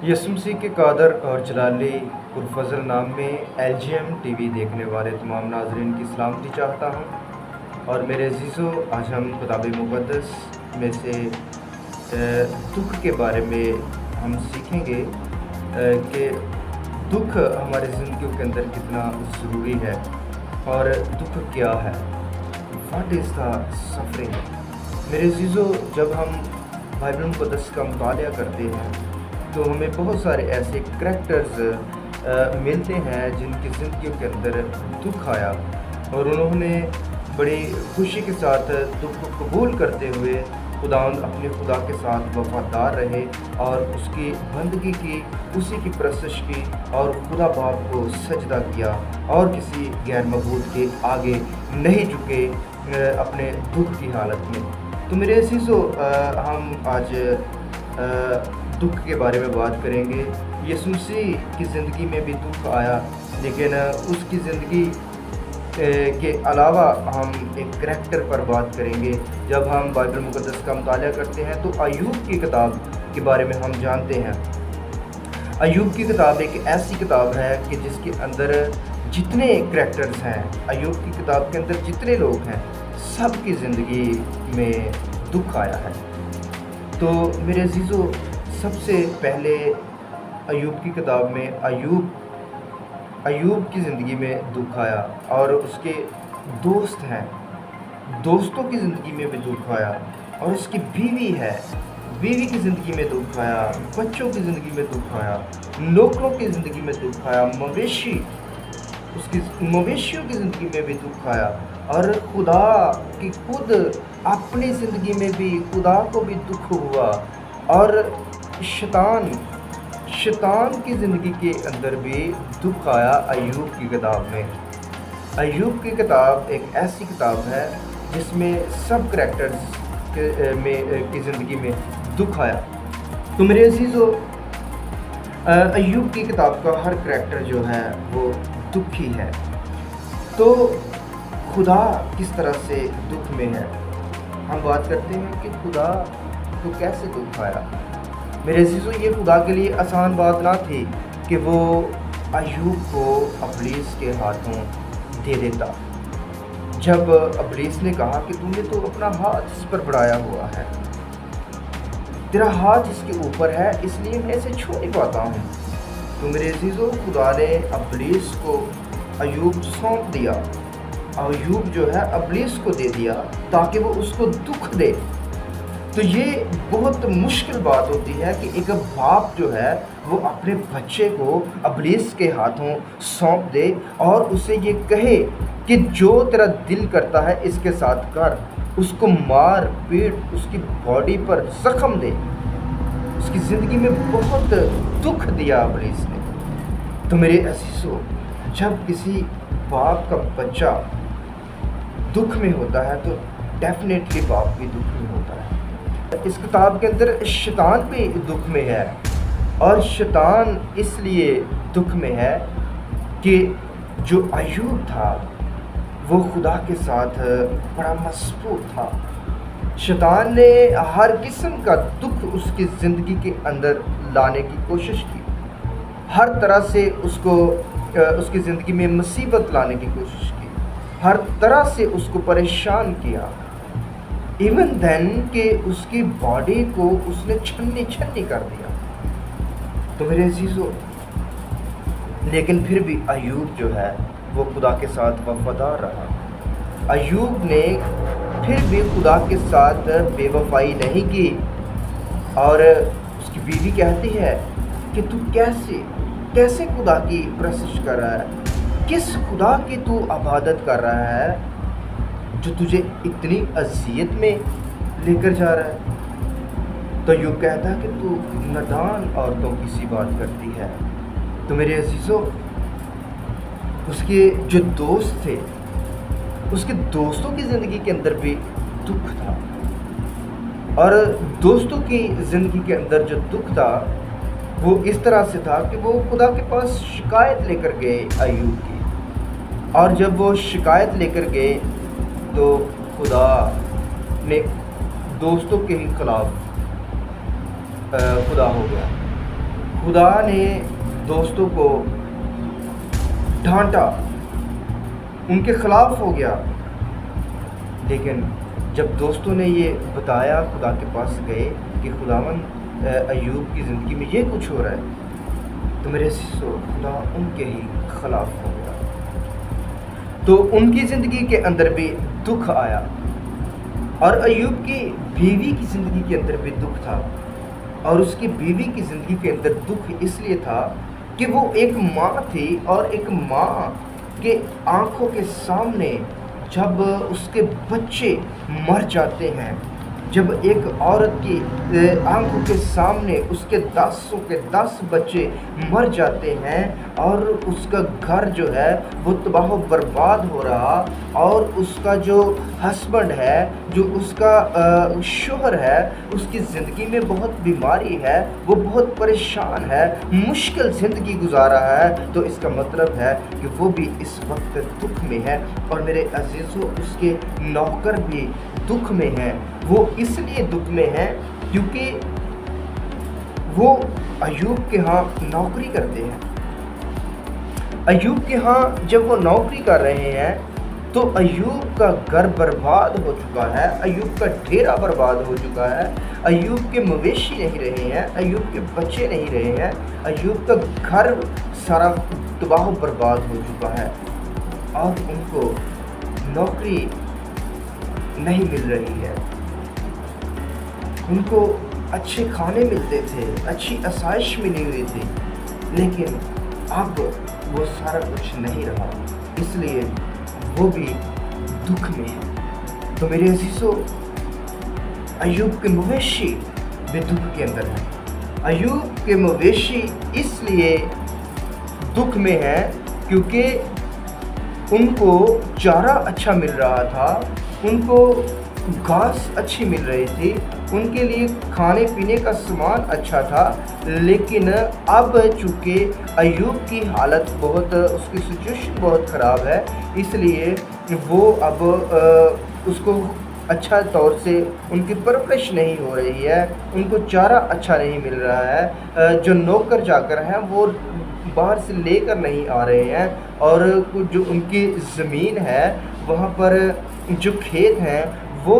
यसु मसीह के कादर और जलाली पुरफज़ल नाम में LGM TV देखने वाले तमाम नाज़रीन की सलामती चाहता हूँ। और मेरे अज़ीज़ों, आज हम किताब मुक़द्दस में से दुख के बारे में हम सीखेंगे कि दुख हमारी ज़िंदगियों के अंदर कितना ज़रूरी है और दुख क्या है, व्हाट इज़ द सफरिंग। मेरे अज़ीज़ों, जब हम बाइबल मुक़द्दस का मुतालिया करते हैं तो हमें बहुत सारे ऐसे करैक्टर्स मिलते हैं जिनकी ज़िंदगियों के अंदर दुख आया और उन्होंने बड़ी खुशी के साथ दुख को कबूल करते हुए अपने खुदा के साथ वफादार रहे और उसकी बंदगी की, उसी की परस्तिश की और खुदा बाप को सजदा किया और किसी गैर मबूद के आगे नहीं झुके अपने दुख की हालत में। तो मेरे अज़ीज़ों, हम आज दुख के बारे में बात करेंगे। यसु मसीह की ज़िंदगी में भी दुख आया, लेकिन उसकी ज़िंदगी के अलावा हम एक करैक्टर पर बात करेंगे। जब हम बाइबल मुक़द्दस का मुतालिया करते हैं तो अय्यूब की किताब के बारे में हम जानते हैं। अय्यूब की किताब एक ऐसी किताब है कि जिसके अंदर जितने करैक्टर्स हैं, अय्यूब की किताब के अंदर जितने लोग हैं, सबकी ज़िंदगी में दुख आया है। तो मेरे अज़ीज़ों, सबसे पहले अय्यूब की किताब में अय्यूब की ज़िंदगी में दुख आया और उसके दोस्त हैं, दोस्तों की ज़िंदगी में भी दुख आया और उसकी बीवी है, बीवी की ज़िंदगी में दुख आया, बच्चों की ज़िंदगी में दुख आया, नौकरों की ज़िंदगी में दुख आया, मवेशियों की ज़िंदगी में भी दुख आया और खुदा की खुद अपनी ज़िंदगी में भी खुदा को भी दुख हुआ और शैतान की ज़िंदगी के अंदर भी दुख आया अय्यूब की किताब में। अय्यूब की किताब एक ऐसी किताब है जिसमें सब करैक्टर्स की ज़िंदगी में दुख आया। तो मेरे अज़ीज़ों, अय्यूब की किताब का हर करैक्टर जो है वो दुखी है। तो खुदा किस तरह से दुख में है, हम बात करते हैं कि खुदा को कैसे दुख आया। मेरे अज़ीज़ों, ये खुदा के लिए आसान बात ना थी कि वो अय्यूब को अबलीस के हाथों दे देता। जब अबलीस ने कहा कि तूने तो अपना हाथ इस पर बढ़ाया हुआ है, तेरा हाथ इसके ऊपर है, इसलिए मैं इसे छू नहीं पाता हूँ। तो मेरे अज़ीज़ों, खुदा ने अबलीस को अय्यूब सौंप दिया। अय्यूब जो है अबलीस को दे दिया ताकि वो उसको दुख दे। तो ये बहुत मुश्किल बात होती है कि एक बाप जो है वो अपने बच्चे को अबलीस के हाथों सौंप दे और उसे ये कहे कि जो तेरा दिल करता है इसके साथ कर, उसको मार पीट, उसकी बॉडी पर ज़ख्म दे। उसकी ज़िंदगी में बहुत दुख दिया अबलीस ने। तो मेरे अज़ीज़ों, जब किसी बाप का बच्चा दुख में होता है तो डेफिनेटली बाप भी दुख में होता है। इस किताब के अंदर शैतान भी दुख में है और शैतान इसलिए दुख में है कि जो अय्यूब था वो खुदा के साथ बड़ा मजबूत था। शैतान ने हर किस्म का दुख उसकी ज़िंदगी के अंदर लाने की कोशिश की, हर तरह से उसकी ज़िंदगी में मुसीबत लाने की कोशिश की, हर तरह से उसको परेशान किया। इवन देन कि उसकी बॉडी को उसने छन्नी कर दिया। तो मेरे अज़ीज़ों, लेकिन फिर भी अय्यूब जो है वो खुदा के साथ वफादार रहा। अय्यूब ने फिर भी खुदा के साथ बेवफाई नहीं की और उसकी बीवी कहती है कि तू कैसे खुदा की परस्तिश कर रहा है, किस खुदा की तू इबादत कर रहा है जो तुझे इतनी अज़ियत में लेकर जा रहा है। तो अय्यूब कहता है कि तू नादान औरतों की सी बात करती है। तो मेरे अज़ीज़ों, उसके जो दोस्त थे, उसके दोस्तों की ज़िंदगी के अंदर भी दुख था और दोस्तों की ज़िंदगी के अंदर जो दुख था वो इस तरह से था कि वो खुदा के पास शिकायत लेकर गए अय्यूब की। और जब वो शिकायत लेकर गए तो खुदा ने दोस्तों के ही खिलाफ खुदा हो गया। खुदा ने दोस्तों को डांटा, उनके खिलाफ हो गया। लेकिन जब दोस्तों ने ये बताया, खुदा के पास गए कि खुदावंद अय्यूब की ज़िंदगी में ये कुछ हो रहा है, तो मेरे खुदा उनके ही खिलाफ हो गया। तो उनकी ज़िंदगी के अंदर भी दुख आया, और अय्यूब की बीवी की ज़िंदगी के अंदर भी दुख था। और उसकी बीवी की ज़िंदगी के अंदर दुख इसलिए था कि वो एक माँ थी, और एक माँ के आंखों के सामने जब उसके बच्चे मर जाते हैं, जब एक औरत की आंखों के सामने उसके 10 बच्चे मर जाते हैं, और उसका घर जो है वो तबाह बर्बाद हो रहा, और उसका जो हस्बैंड है, जो उसका शोहर है, उसकी ज़िंदगी में बहुत बीमारी है, वो बहुत परेशान है, मुश्किल ज़िंदगी गुजार रहा है, तो इसका मतलब है कि वो भी इस वक्त दुख में है। और मेरे अजीज़ों, उसके नौकर भी दुख में हैं। वो इसलिए दुख में हैं क्योंकि वो अय्यूब के यहाँ नौकरी करते हैं। अय्यूब के यहाँ जब वो नौकरी कर रहे हैं तो अय्यूब का घर बर्बाद हो चुका है, अय्यूब का डेरा बर्बाद हो चुका है, अय्यूब के मवेशी नहीं रहे हैं, अय्यूब के बच्चे नहीं रहे हैं, अय्यूब का घर सारा तबाह बर्बाद हो चुका है, और उनको नौकरी नहीं मिल रही है। उनको अच्छे खाने मिलते थे, अच्छी आसाइश मिली हुई थी, लेकिन अब वो सारा कुछ नहीं रहा, इसलिए वो भी दुख में है। तो मेरे अजीज़ों, अय्यूब के मवेशी भी दुख के अंदर हैं। अय्यूब के मवेशी इसलिए दुख में हैं क्योंकि उनको चारा अच्छा मिल रहा था, उनको घास अच्छी मिल रही थी, उनके लिए खाने पीने का सामान अच्छा था, लेकिन अब चूँकि अय्यूब की हालत बहुत, उसकी सिचुएशन बहुत ख़राब है, इसलिए वो अब उसको अच्छा तौर से उनकी परवरिश नहीं हो रही है, उनको चारा अच्छा नहीं मिल रहा है, जो नौकर चाकर हैं वो बाहर से लेकर नहीं आ रहे हैं, और कुछ जो उनकी ज़मीन है वहाँ पर जो खेत हैं वो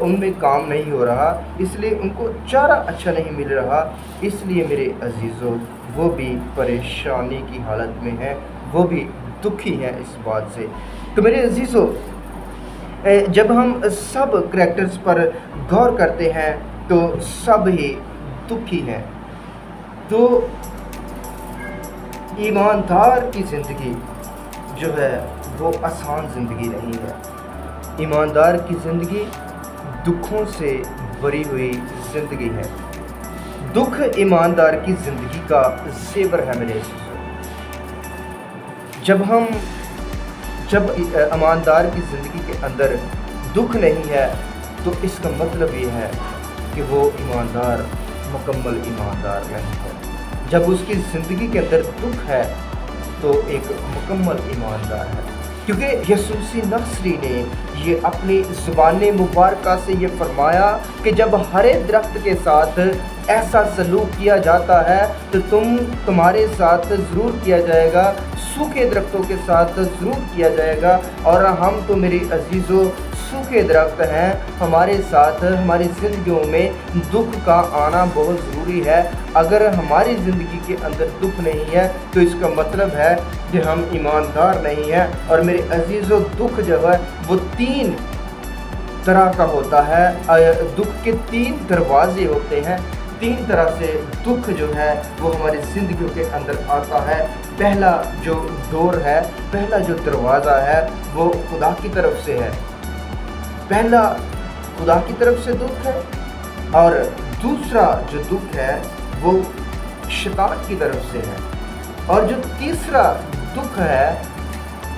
उनमें काम नहीं हो रहा, इसलिए उनको चारा अच्छा नहीं मिल रहा, इसलिए मेरे अजीज़ों वो भी परेशानी की हालत में हैं, वो भी दुखी हैं इस बात से। तो मेरे अजीज़ों, जब हम सब करैक्टर्स पर गौर करते हैं तो सब ही दुखी हैं। तो ईमानदार की ज़िंदगी जो है वो आसान ज़िंदगी नहीं है। ईमानदार की ज़िंदगी दुखों से भरी हुई ज़िंदगी है। दुख ईमानदार की ज़िंदगी का ज़ेवर है मेरे अज़ीज़ों। जब ईमानदार की ज़िंदगी के अंदर दुख नहीं है तो इसका मतलब ये है कि वो ईमानदार मुकम्मल ईमानदार नहीं है। जब उसकी ज़िंदगी के अंदर दुख है तो एक मुकम्मल ईमानदार है, क्योंकि यसूसी नस्री ने ये अपनी ज़ुबान मुबारका से ये फरमाया कि जब हरे दरख्त के साथ ऐसा सलूक किया जाता है तो तुम्हारे साथ ज़रूर किया जाएगा, सूखे दरख्तों के साथ ज़रूर किया जाएगा। और हम तो मेरे अजीज़ों सूखे दरख्त हैं, हमारे साथ हमारी ज़िंदगियों में दुख का आना बहुत ज़रूरी है। अगर हमारी ज़िंदगी के अंदर दुख नहीं है तो इसका मतलब है कि हम ईमानदार नहीं हैं। और मेरे अजीज़ों, दुख जो है वो 3 तरह का होता है। दुख के 3 दरवाज़े होते हैं। 3 तरह से दुख जो है वो हमारी ज़िंदगियों के अंदर आता है। पहला जो डोर है, पहला जो दरवाज़ा है वो खुदा की तरफ से है। पहला खुदा की तरफ से दुख है, और दूसरा जो दुख है वो शैतान की तरफ से है। और जो तीसरा दुख है,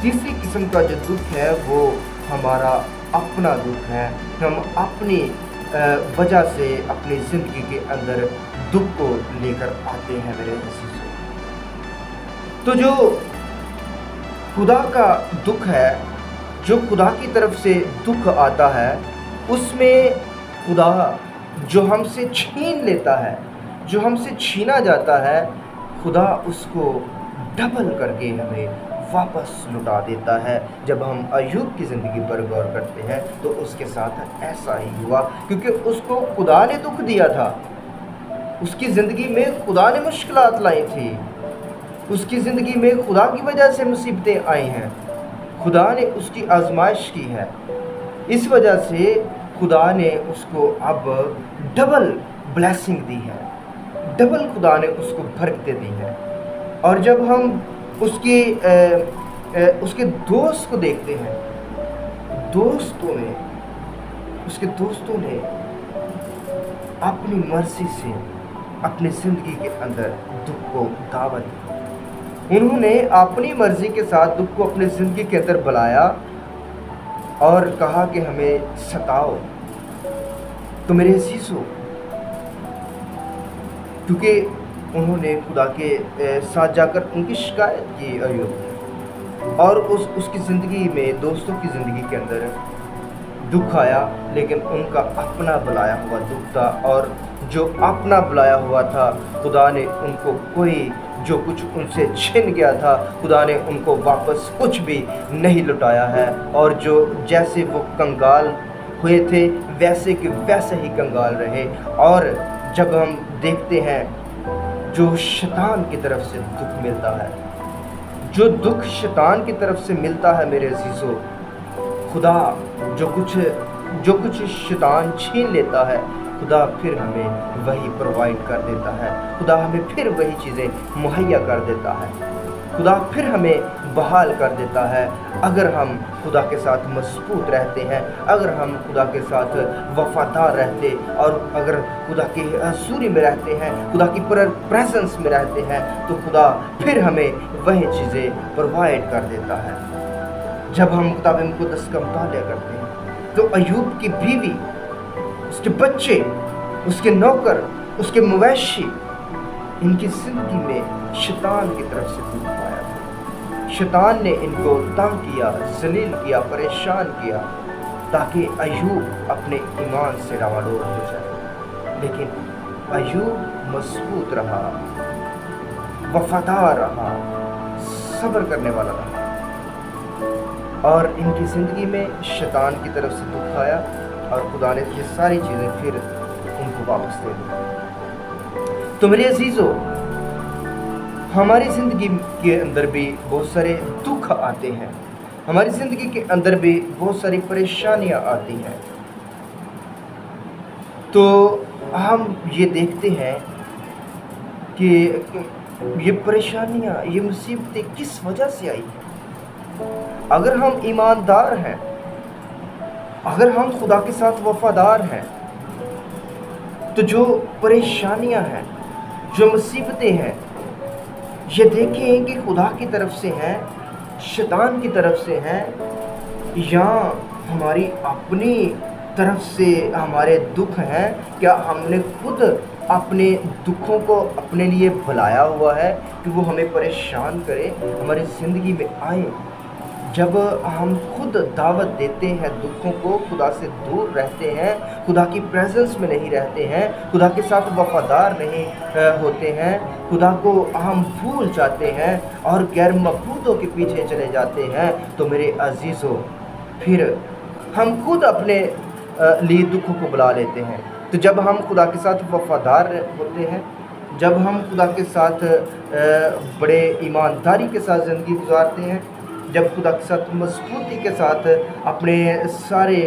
तीसरी किस्म का जो दुख है वो हमारा अपना दुख है। हम अपनी वजह से अपनी ज़िंदगी के अंदर दुख को लेकर आते हैं मेरे अज़ीज़ों। तो जो खुदा का दुख है, जो खुदा की तरफ से दुख आता है, उसमें खुदा जो हमसे छीन लेता है, جو ہم سے چھینا جاتا ہے خدا اس کو ڈبل کر کے ہمیں واپس لٹا دیتا ہے۔ جب ہم ایوب کی زندگی پر غور کرتے ہیں تو اس کے ساتھ ایسا ہی ہوا، کیونکہ اس کو خدا نے دکھ دیا تھا، اس کی زندگی میں خدا نے مشکلات لائی تھی، اس کی زندگی میں خدا کی وجہ سے مصیبتیں آئی ہیں، خدا نے اس کی آزمائش کی ہے، اس وجہ سے خدا نے اس کو اب ڈبل بلیسنگ دی ہے، ڈبل خدا نے اس کو برکتیں دی ہیں۔ اور جب ہم اس کے دوست کو دیکھتے ہیں، اس کے دوستوں نے اپنی مرضی سے اپنی زندگی کے اندر دکھ کو دعوت دی، انہوں نے اپنی مرضی کے ساتھ دکھ کو اپنی زندگی کے اندر بلایا اور کہا کہ ہمیں ستاؤ۔ تو میرے عزیزو، کیونکہ انہوں نے خدا کے ساتھ جا کر ان کی شکایت کی ایوب، اور اس کی زندگی میں، دوستوں کی زندگی کے اندر دکھ آیا، لیکن ان کا اپنا بلایا ہوا دکھ تھا، اور جو اپنا بلایا ہوا تھا خدا نے ان کو کوئی جو کچھ ان سے چھن گیا تھا خدا نے ان کو واپس کچھ بھی نہیں لٹایا ہے، اور جو جیسے وہ کنگال ہوئے تھے ویسے کہ ویسے ہی کنگال رہے۔ اور جب ہم دیکھتے ہیں جو شیطان کی طرف سے دکھ ملتا ہے، جو دکھ شیطان کی طرف سے ملتا ہے میرے عزیزو، خدا جو کچھ شیطان چھین لیتا ہے خدا پھر ہمیں وہی پرووائڈ کر دیتا ہے، خدا ہمیں پھر وہی چیزیں مہیا کر دیتا ہے، خدا پھر ہمیں بحال کر دیتا ہے اگر ہم خدا کے ساتھ مضبوط رہتے ہیں، اگر ہم خدا کے ساتھ وفادار رہتے، اور اگر خدا کی حضوری میں رہتے ہیں، خدا کی پریزنس میں رہتے ہیں، تو خدا پھر ہمیں وہی چیزیں پرووائڈ کر دیتا ہے۔ جب ہم کتاب مقدس کا مطالعہ کرتے ہیں تو ایوب کی بیوی، اس کے بچے، اس کے نوکر، اس کے مویشی، ان کی زندگی میں شیطان کی طرف سے دکھ پایا تھا۔ شیطان نے ان کو تنگ کیا، ذلیل کیا، پریشان کیا، تاکہ ایوب اپنے ایمان سے ڈاواڈول ہو جائے، لیکن ایوب مضبوط رہا، وفادار رہا، صبر کرنے والا رہا، اور ان کی زندگی میں شیطان کی طرف سے دکھ آیا، اور خدا نے یہ ساری چیزیں پھر ان کو واپس دے دی۔ تو میرے عزیزو، ہماری زندگی کے اندر بھی بہت سارے دکھ آتے ہیں، ہماری زندگی کے اندر بھی بہت ساری پریشانیاں آتی ہیں، تو ہم یہ دیکھتے ہیں کہ یہ پریشانیاں، یہ مصیبتیں کس وجہ سے آئی ہیں۔ اگر ہم ایماندار ہیں، اگر ہم خدا کے ساتھ وفادار ہیں، تو جو پریشانیاں ہیں، جو مصیبتیں ہیں، یہ دیکھیں کہ خدا کی طرف سے ہیں، شیطان کی طرف سے ہیں، یا ہماری اپنی طرف سے ہمارے دکھ ہیں۔ کیا ہم نے خود اپنے دکھوں کو اپنے لیے بلایا ہوا ہے کہ وہ ہمیں پریشان کرے، ہماری زندگی میں آئے؟ جب ہم خود دعوت دیتے ہیں دکھوں کو، خدا سے دور رہتے ہیں، خدا کی پریزنس میں نہیں رہتے ہیں، خدا کے ساتھ وفادار نہیں ہوتے ہیں، خدا کو ہم بھول جاتے ہیں اور غیر معبودوں کے پیچھے چلے جاتے ہیں، تو میرے عزیزو پھر ہم خود اپنے لیے دکھوں کو بلا لیتے ہیں۔ تو جب ہم خدا کے ساتھ وفادار ہوتے ہیں، جب ہم خدا کے ساتھ بڑے ایمانداری کے ساتھ زندگی گزارتے ہیں، جب خدا کے ساتھ مضبوطی کے ساتھ اپنے سارے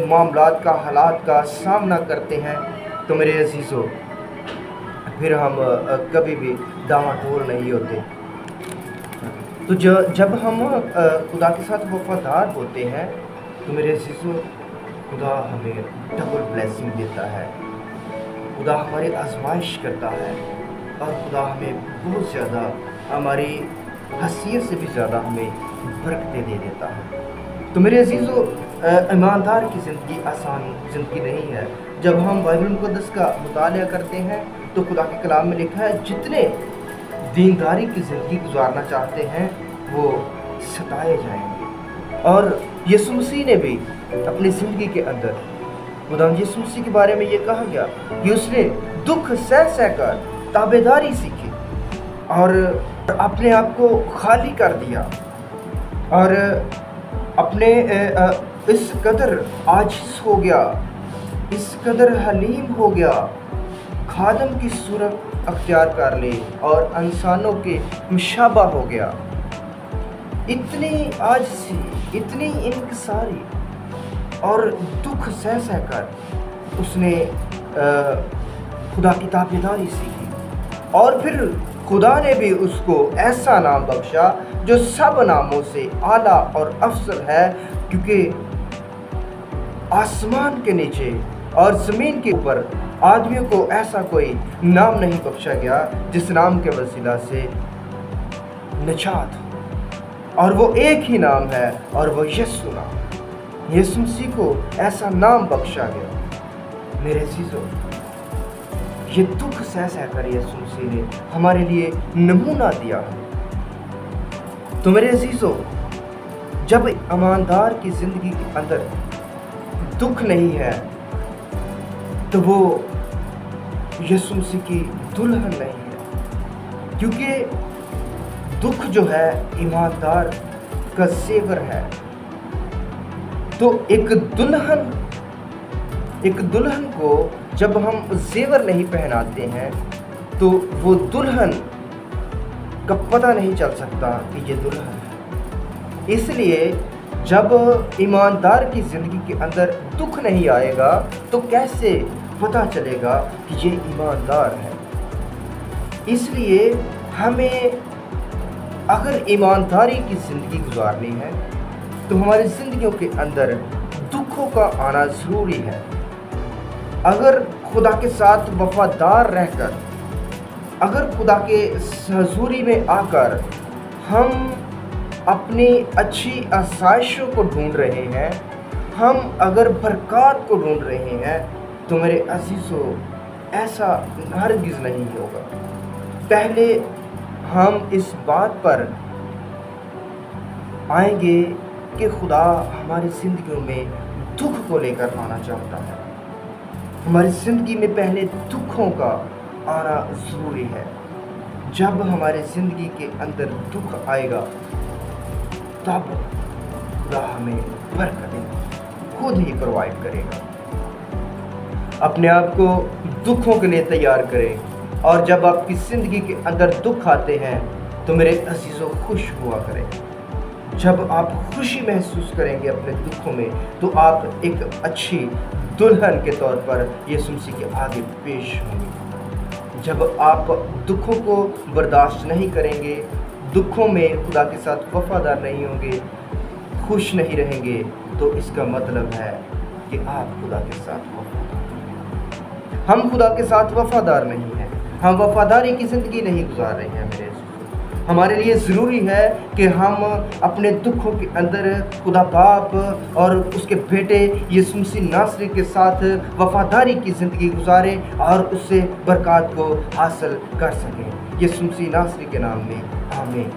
معاملات کا، حالات کا سامنا کرتے ہیں، تو میرے عزیزو پھر ہم کبھی بھی ڈاواڈول نہیں ہوتے۔ تو جب ہم خدا کے ساتھ وفادار ہوتے ہیں تو میرے عزیزو خدا ہمیں ڈبل بلیسنگ دیتا ہے، خدا ہماری آزمائش کرتا ہے، اور خدا ہمیں بہت زیادہ، ہماری حیثیت سے بھی زیادہ ہمیں برکتیں دے دیتا ہے۔ تو میرے عزیزو، ایماندار کی زندگی آسان زندگی نہیں ہے۔ جب ہم بائبل مقدس کا مطالعہ کرتے ہیں تو خدا کے کلام میں لکھا ہے جتنے دینداری کی زندگی گزارنا چاہتے ہیں وہ ستائے جائیں گے۔ اور یسوع مسیح نے بھی اپنی زندگی کے اندر، خدا یسوع مسیح کے بارے میں یہ کہا گیا کہ اس نے दुख सह सह कर ताबेदारी सीखी और अपने आप को खाली कर दिया और अपने इस कदर आजिज़ हो गया, इस कदर हलीम हो गया, खादम की सूरत अख्तियार कर ली और इंसानों के मुशाबा हो गया। इतनी आजिज़ी, इतनी इनकिसारी और दुख सह सह कर उसने खुदा की ताबेदारी सीखी और फिर खुदा ने भी उसको ऐसा नाम बख्शा जो सब नामों से आला और अफजल है, क्योंकि आसमान के नीचे और ज़मीन के ऊपर आदमियों को ऐसा कोई नाम नहीं बख्शा गया जिस नाम के वसीला से निजात हो, और वो एक ही नाम है और वो यीशु नाम। यीशु मसीह को ऐसा नाम बख्शा गया। मेरे अज़ीज़ों, ये दुख सह सह कर यीशु मसीह ने हमारे लिए नमूना दिया है। तो मेरे अज़ीज़ों, जब ईमानदार की ज़िंदगी के अंदर दुख नहीं है तो वो यीशु मसीह की दुल्हन नहीं है, क्योंकि दुख जो है ईमानदार का ज़ेवर है। तो एक दुल्हन को जब हम ज़ेवर नहीं पहनाते हैं तो वो दुल्हन का पता नहीं चल सकता कि ये दुल्हन है। इसलिए जब ईमानदार की ज़िंदगी के अंदर दुख नहीं आएगा तो कैसे पता चलेगा कि ये ईमानदार है। इसलिए हमें अगर ईमानदारी की ज़िंदगी गुजारनी है तो हमारी ज़िंदगियों के अंदर दुखों का आना ज़रूरी है। अगर खुदा के साथ वफादार रहकर, अगर खुदा के हज़ूरी में आकर हम अपनी अच्छी आसाइशों को ढूंढ रहे हैं, हम अगर बरक़ात को ढूंढ रहे हैं, तो मेरे अज़ीज़ों ऐसा हरगिज़ नहीं होगा। पहले हम इस बात पर आएंगे कि खुदा हमारी ज़िंदगियों में दुख को लेकर आना चाहता है। हमारी ज़िंदगी में पहले दुखों का आना ज़रूरी है। जब हमारी ज़िंदगी के अंदर दुख आएगा तब खुदा हमें बरकतें खुद ही प्रोवाइड करेगा। अपने आप को दुखों के लिए तैयार करें, और जब आपकी ज़िंदगी के अंदर दुख आते हैं तो मेरे अज़ीज़ों खुश हुआ करें। जब आप खुशी महसूस करेंगे अपने दुखों में तो आप एक अच्छी दुल्हन के तौर पर यीशु मसीह के आगे पेश होंगे। जब आप दुखों को बर्दाश्त नहीं करेंगे, दुखों में खुदा के साथ वफादार नहीं होंगे, खुश नहीं रहेंगे, तो इसका मतलब है कि आप खुदा के साथ वफादार। हम खुदा के साथ वफादार नहीं हैं, हम वफादारी की ज़िंदगी नहीं गुजार रहे हैं। मेरे हमारे लिए ज़रूरी है कि हम अपने दुखों के अंदर खुदा बाप और उसके बेटे यीशु मसीह नासरी के साथ वफादारी की ज़िंदगी गुजारें और उससे बरक़ात को हासिल कर सकें। यीशु मसीह नासरी के नाम में आमीन।